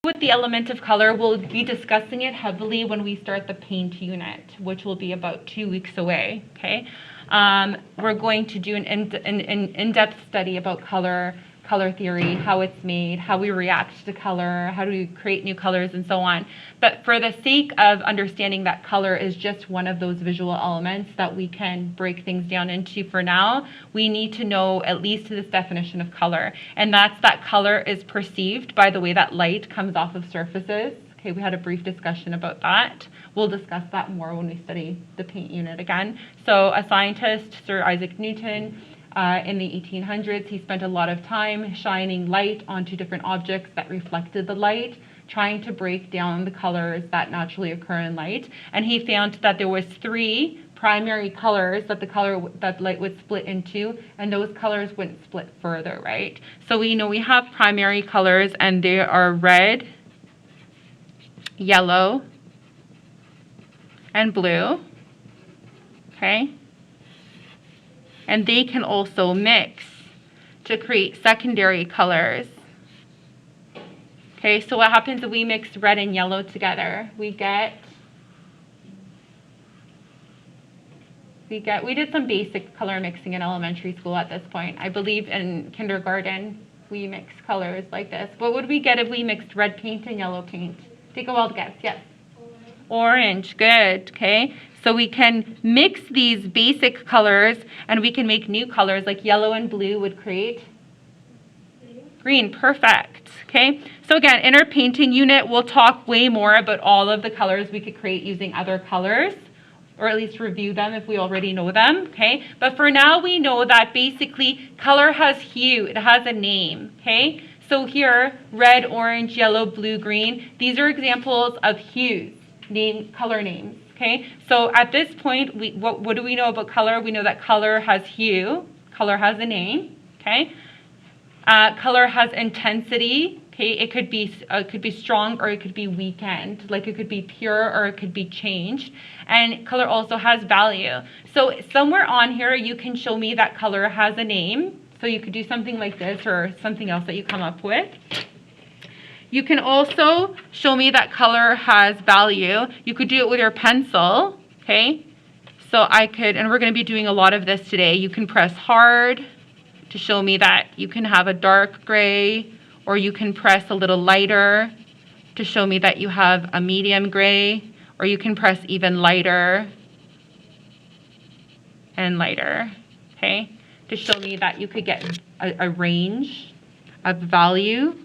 With the element of color, we'll be discussing it heavily when we start the paint unit, which will be about 2 weeks away, okay? We're going to do an in-depth study about color theory, how it's made, how we react to color, how do we create new colors, and so on. But for the sake of understanding that color is just one of those visual elements that we can break things down into for now, we need to know at least this definition of color. And that's that color is perceived by the way that light comes off of surfaces. Okay, we had a brief discussion about that. We'll discuss that more when we study the paint unit again. So a scientist, Sir Isaac Newton, in the 1800s, he spent a lot of time shining light onto different objects that reflected the light, trying to break down the colors that naturally occur in light. And he found that there was 3 primary colors that light would split into, and those colors wouldn't split further, right? So we know we have primary colors, and they are red, yellow, and blue, okay? And they can also mix to create secondary colors. Okay, so what happens if we mix red and yellow together? We did some basic color mixing in elementary school at this point. I believe in kindergarten we mixed colors like this. What would we get if we mixed red paint and yellow paint? Take a wild guess, yes. Orange, good, okay. So we can mix these basic colors and we can make new colors like yellow and blue would create green, perfect, okay. So again, in our painting unit, we'll talk way more about all of the colors we could create using other colors, or at least review them if we already know them, okay. But for now, we know that basically color has hue, it has a name, okay. So here, red, orange, yellow, blue, green, these are examples of hues, color names. Okay, so at this point, what do we know about color? We know that color has hue, color has a name, okay? Color has intensity, okay? It could be strong or it could be weakened, like it could be pure or it could be changed. And color also has value. So somewhere on here, you can show me that color has a name. So you could do something like this or something else that you come up with. You can also show me that color has value. You could do it with your pencil, okay? So I could, and we're going to be doing a lot of this today. You can press hard to show me that you can have a dark gray, or you can press a little lighter to show me that you have a medium gray, or you can press even lighter and lighter, okay? To show me that you could get a range of value.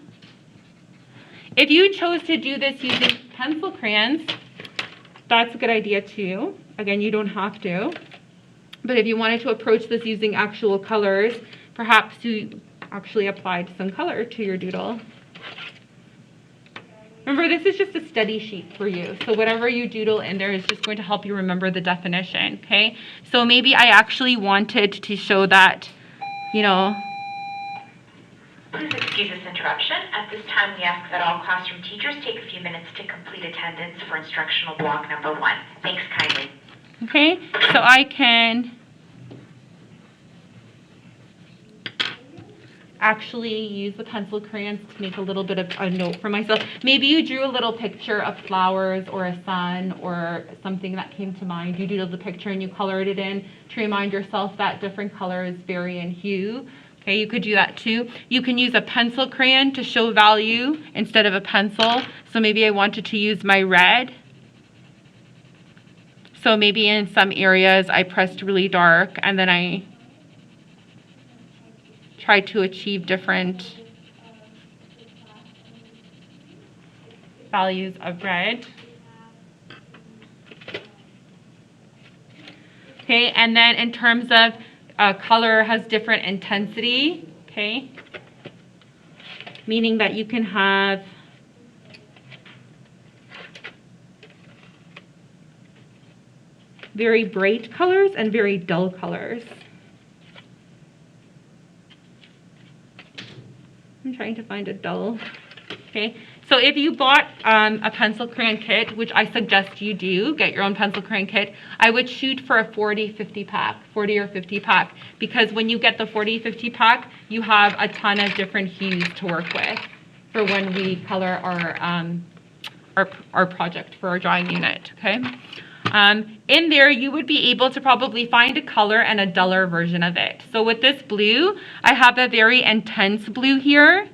If you chose to do this using pencil crayons, that's a good idea too. Again, you don't have to. But if you wanted to approach this using actual colors, perhaps you actually applied some color to your doodle. Remember, this is just a study sheet for you. So whatever you doodle in there is just going to help you remember the definition, okay? So maybe I actually wanted to show that, you know. Please excuse this interruption. At this time, we ask that all classroom teachers take a few minutes to complete attendance for instructional block number 1. Thanks kindly. Okay, so I can actually use the pencil crayons to make a little bit of a note for myself. Maybe you drew a little picture of flowers or a sun or something that came to mind. You doodled the picture and you colored it in to remind yourself that different colors vary in hue. Okay, you could do that too. You can use a pencil crayon to show value instead of a pencil. So maybe I wanted to use my red. So maybe in some areas I pressed really dark and then I tried to achieve different values of red. Okay, and then in terms of color has different intensity, okay? Meaning that you can have very bright colors and very dull colors. I'm trying to find a dull, okay? So if you bought a pencil crayon kit, which I suggest you do, get your own pencil crayon kit, I would shoot for a 40-50 pack, 40 or 50 pack, because when you get the 40-50 pack, you have a ton of different hues to work with, for when we color our project for our drawing unit, okay? In there, you would be able to probably find a color and a duller version of it. So with this blue, I have a very intense blue here,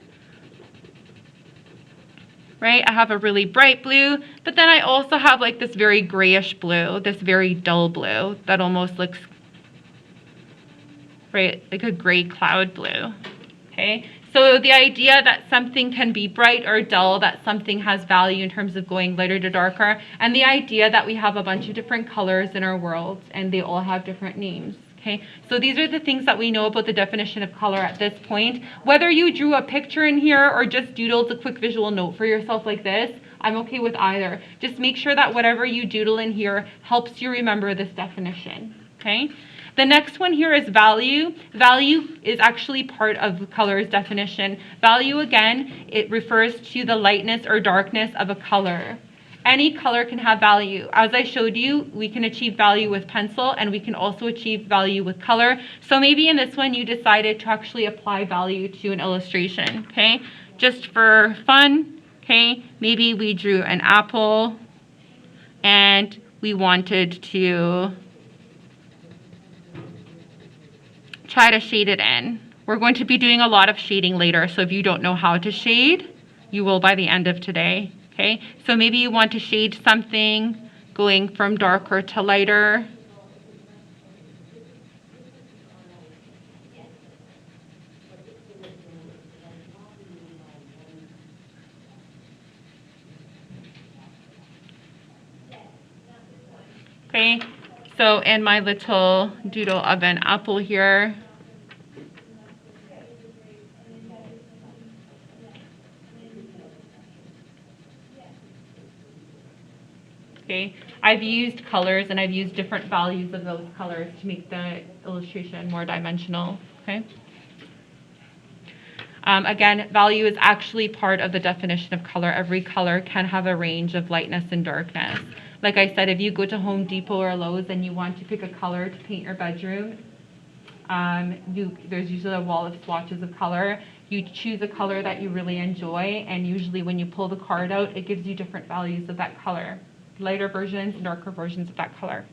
right? I have a really bright blue, but then I also have like this very grayish blue, this very dull blue that almost looks, right, like a gray cloud blue, okay? So the idea that something can be bright or dull, that something has value in terms of going lighter to darker, and the idea that we have a bunch of different colors in our world and they all have different names. Okay, so these are the things that we know about the definition of color at this point. Whether you drew a picture in here or just doodled a quick visual note for yourself like this, I'm okay with either. Just make sure that whatever you doodle in here helps you remember this definition, okay? The next one here is value. Value is actually part of color's definition. Value, again, it refers to the lightness or darkness of a color. Any color can have value. As I showed you, we can achieve value with pencil and we can also achieve value with color. So maybe in this one you decided to actually apply value to an illustration, okay? Just for fun, okay? Maybe we drew an apple and we wanted to try to shade it in. We're going to be doing a lot of shading later, so if you don't know how to shade, you will by the end of today. Okay, so maybe you want to shade something going from darker to lighter. Okay, so in my little doodle of an apple here, okay, I've used colors and I've used different values of those colors to make the illustration more dimensional, okay? Again, value is actually part of the definition of color. Every color can have a range of lightness and darkness. Like I said, if you go to Home Depot or Lowe's and you want to pick a color to paint your bedroom, there's usually a wall of swatches of color. You choose a color that you really enjoy, and usually when you pull the card out, it gives you different values of that color. Lighter versions and darker versions of that color.